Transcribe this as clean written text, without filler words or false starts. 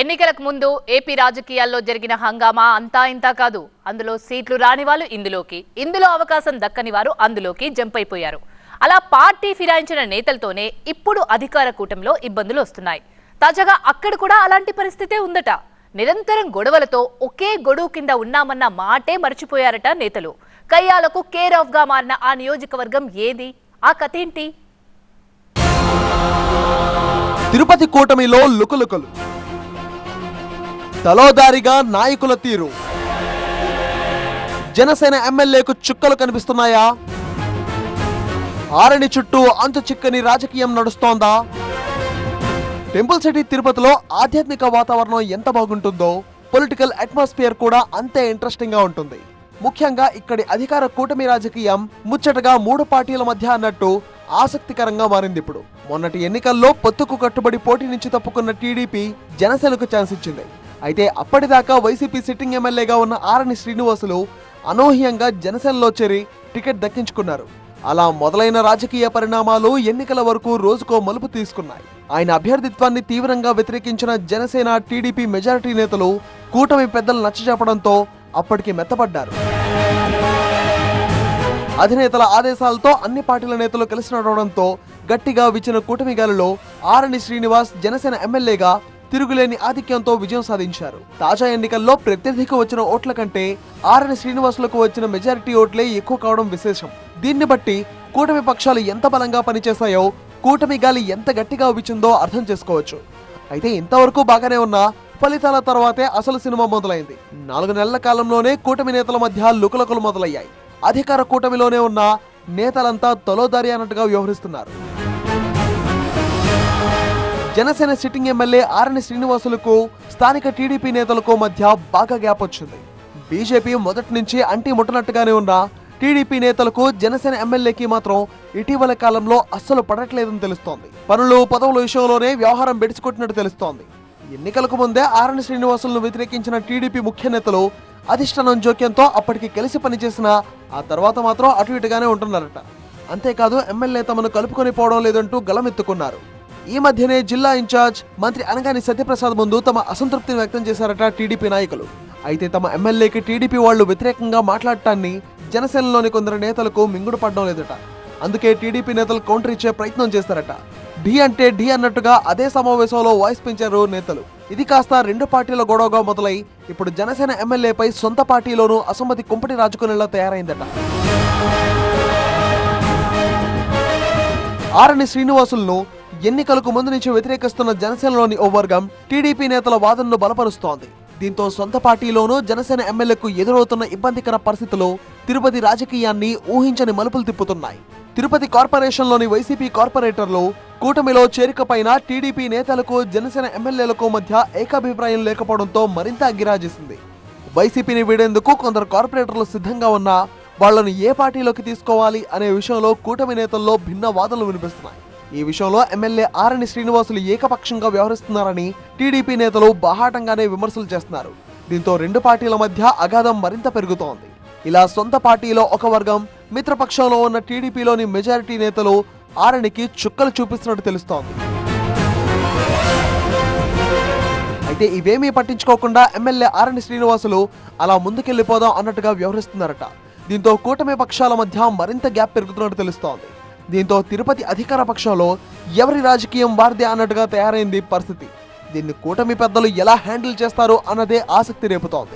ఎన్నికలకు ముందు ఏపీ రాజకీయాల్లో జరిగిన హంగామా అంతా ఇంతా కాదు. అందులో సీట్లు రాని వాళ్ళు ఇందులో అవకాశం దక్కని వారు అందులోకి జంప్ అయిపోయారు. అలా పార్టీ ఫిరాయించిన నేతలతోనే ఇప్పుడు అధికార కూటమిలో ఇబ్బందులు వస్తున్నాయి. తాజాగా అక్కడ కూడా అలాంటి పరిస్థితే ఉందట. నిరంతరం గొడవలతో ఒకే గొడుగు కింద ఉన్నామన్న మాటే మర్చిపోయారట నేతలు. కయ్యాలకు కేర్ ఆఫ్ గా మారిన ఆ నియోజకవర్గం ఏది? ఆ కథేంటి? తిరుపతి కూటమిలో లుకలుకలు, తలోదారిగా నాయకుల తీరు, జనసేన ఎమ్మెల్యేకు చుక్కలు కనిపిస్తున్నాయా? ఆరణి చుట్టూ అంతు చిక్కని రాజకీయం నడుస్తోందా? టెంపుల్ సిటీ తిరుపతిలో ఆధ్యాత్మిక వాతావరణం ఎంత బాగుంటుందో పొలిటికల్ అట్మాస్ఫియర్ కూడా అంతే ఇంట్రెస్టింగ్ గా ఉంటుంది. ముఖ్యంగా ఇక్కడి అధికార కూటమి రాజకీయం ముచ్చటగా మూడు పార్టీల మధ్య అన్నట్టు ఆసక్తికరంగా మారింది. ఇప్పుడు మొన్నటి ఎన్నికల్లో పొత్తుకు కట్టుబడి పోటీ నుంచి తప్పుకున్న టీడీపీ జనసేనకు ఛాన్స్ ఇచ్చింది. అయితే అప్పటిదాకా వైసీపీ సిట్టింగ్ ఎమ్మెల్యేగా ఉన్న ఆరణి శ్రీనివాసులు అనూహ్యంగా జనసేనలో చేరి టికెట్ దక్కించుకున్నారు. అలా మొదలైన రాజకీయ పరిణామాలు ఎన్నికల వరకు రోజుకో మలుపు తీసుకున్నాయి. ఆయన అభ్యర్థిత్వాన్ని తీవ్రంగా వ్యతిరేకించిన జనసేన టీడీపీ మెజారిటీ నేతలు కూటమి పెద్దలు నచ్చజెప్పడంతో అప్పటికి మెత్తపడ్డారు. అధినేతల ఆదేశాలతో అన్ని పార్టీల నేతలు కలిసి నడవడంతో గట్టిగా విచ్చిన కూటమి గాలిలో ఆరణి శ్రీనివాస్ జనసేన ఎమ్మెల్యేగా తిరుగులేని ఆధిక్యంతో విజయం సాధించారు. తాజా ఎన్నికల్లో ప్రత్యర్థికి వచ్చిన ఓట్ల కంటే ఆరణి శ్రీనివాసులకు వచ్చిన మెజారిటీ ఓట్లే ఎక్కువ కావడం విశేషం. దీన్ని బట్టి కూటమి పక్షాలు ఎంత బలంగా పనిచేశాయో, కూటమి గాలి ఎంత గట్టిగా విచ్చిందో అర్థం చేసుకోవచ్చు. అయితే ఇంతవరకు బాగానే ఉన్న ఫలితాల తర్వాతే అసలు సినిమా మొదలైంది. 4 నెలల కాలంలోనే కూటమి నేతల మధ్య లుకలుకలు మొదలయ్యాయి. అధికార కూటమిలోనే ఉన్న నేతలంతా తలోదారి అన్నట్టుగా వ్యవహరిస్తున్నారు. జనసేన సిట్టింగ్ ఎమ్మెల్యే ఆరణి శ్రీనివాసులకు స్థానిక టీడీపీ నేతలకు మధ్య బాగా గ్యాప్ వచ్చింది. బీజేపీ మొదటి నుంచి అంటి ముట్టనట్టుగానే ఉన్న టీడీపీ నేతలకు జనసేన ఎమ్మెల్యేకి మాత్రం ఇటీవల కాలంలో అస్సలు పడట్లేదని తెలుస్తోంది. పనులు పదవుల విషయంలోనే వ్యవహారం బెడిసికొట్టినట్టు తెలుస్తోంది. ఎన్నికలకు ముందే ఆరణి శ్రీనివాసులను వ్యతిరేకించిన టీడీపీ ముఖ్య నేతలు అధిష్టానం జోక్యంతో అప్పటికి కలిసి పనిచేసిన ఆ తర్వాత మాత్రం అటు ఇటుగానే ఉంటున్నారట. అంతేకాదు ఎమ్మెల్యే తమను కలుపుకొని పోవడం లేదంటూ గలమెత్తుకున్నారు. ఈ మధ్యనే జిల్లా ఇన్ఛార్జ్ మంత్రి అనగాని సత్యప్రసాద్ ముందు తమ అసంతృప్తిని వ్యక్తం చేశారట టీడీపీ నాయకులు. అయితే తమ ఎమ్మెల్యేకి టీడీపీ వాళ్లు వ్యతిరేకంగా మాట్లాడటాన్ని జనసేనలోని కొందరు నేతలకు మింగుడు పడడం లేదట. అందుకే టీడీపీ నేతలు కౌంటర్ ఇచ్చే ప్రయత్నం చేశారట. ఢీ అంటే ఢీ అన్నట్టుగా అదే సమావేశంలో వాయిస్ పెంచారు నేతలు. ఇది కాస్త రెండు పార్టీల గొడవగా మొదలై ఇప్పుడు జనసేన ఎమ్మెల్యేపై సొంత పార్టీలోనూ అసమ్మతి కుంపటి రాజుకునేలా తయారైందట. ఆరణి శ్రీనివాసులను ఎన్నికలకు ముందు నుంచి వ్యతిరేకిస్తున్న జనసేనలోని ఓ వర్గం టీడీపీ నేతల వాదనను బలపరుస్తోంది. దీంతో సొంత పార్టీలోనూ జనసేన ఎమ్మెల్యేకు ఎదురవుతున్న ఇబ్బందికర పరిస్థితులు తిరుపతి రాజకీయాన్ని ఊహించని మలుపులు తిప్పుతున్నాయి. తిరుపతి కార్పొరేషన్లోని వైసీపీ కార్పొరేటర్లు కూటమిలో చేరికపైన టీడీపీ నేతలకు జనసేన ఎమ్మెల్యేలకు మధ్య ఏకాభిప్రాయం లేకపోవడంతో మరింత అగ్గిరాజేసింది. వైసీపీని వీడేందుకు కొందరు కార్పొరేటర్లు సిద్ధంగా ఉన్నా వాళ్లను ఏ పార్టీలోకి తీసుకోవాలి అనే విషయంలో కూటమి నేతల్లో భిన్న వాదనలు వినిపిస్తున్నాయి. ఈ విషయంలో ఎమ్మెల్యే ఆరణి శ్రీనివాసులు ఏకపక్షంగా వ్యవహరిస్తున్నారని టీడీపీ నేతలు బాహాటంగానే విమర్శలు చేస్తున్నారు. దీంతో రెండు పార్టీల మధ్య అగాధం మరింత పెరుగుతోంది. ఇలా సొంత పార్టీలో ఒక వర్గం, మిత్రపక్షంలో ఉన్న టీడీపీలోని మెజారిటీ నేతలు ఆరణికి చుక్కలు చూపిస్తున్నట్టు తెలుస్తోంది. అయితే ఇవేమీ పట్టించుకోకుండా ఎమ్మెల్యే ఆరణి శ్రీనివాసులు అలా ముందుకెళ్లిపోదాం అన్నట్టుగా వ్యవహరిస్తున్నారట. దీంతో కూటమి పక్షాల మధ్య మరింత గ్యాప్ పెరుగుతున్నట్టు తెలుస్తోంది. దీంతో తిరుపతి అధికార పక్షంలో ఎవరి రాజకీయం వారిదే అన్నట్టుగా తయారైంది పరిస్థితి. దీన్ని కూటమి పెద్దలు ఎలా హ్యాండిల్ చేస్తారు అన్నదే ఆసక్తి రేపుతోంది.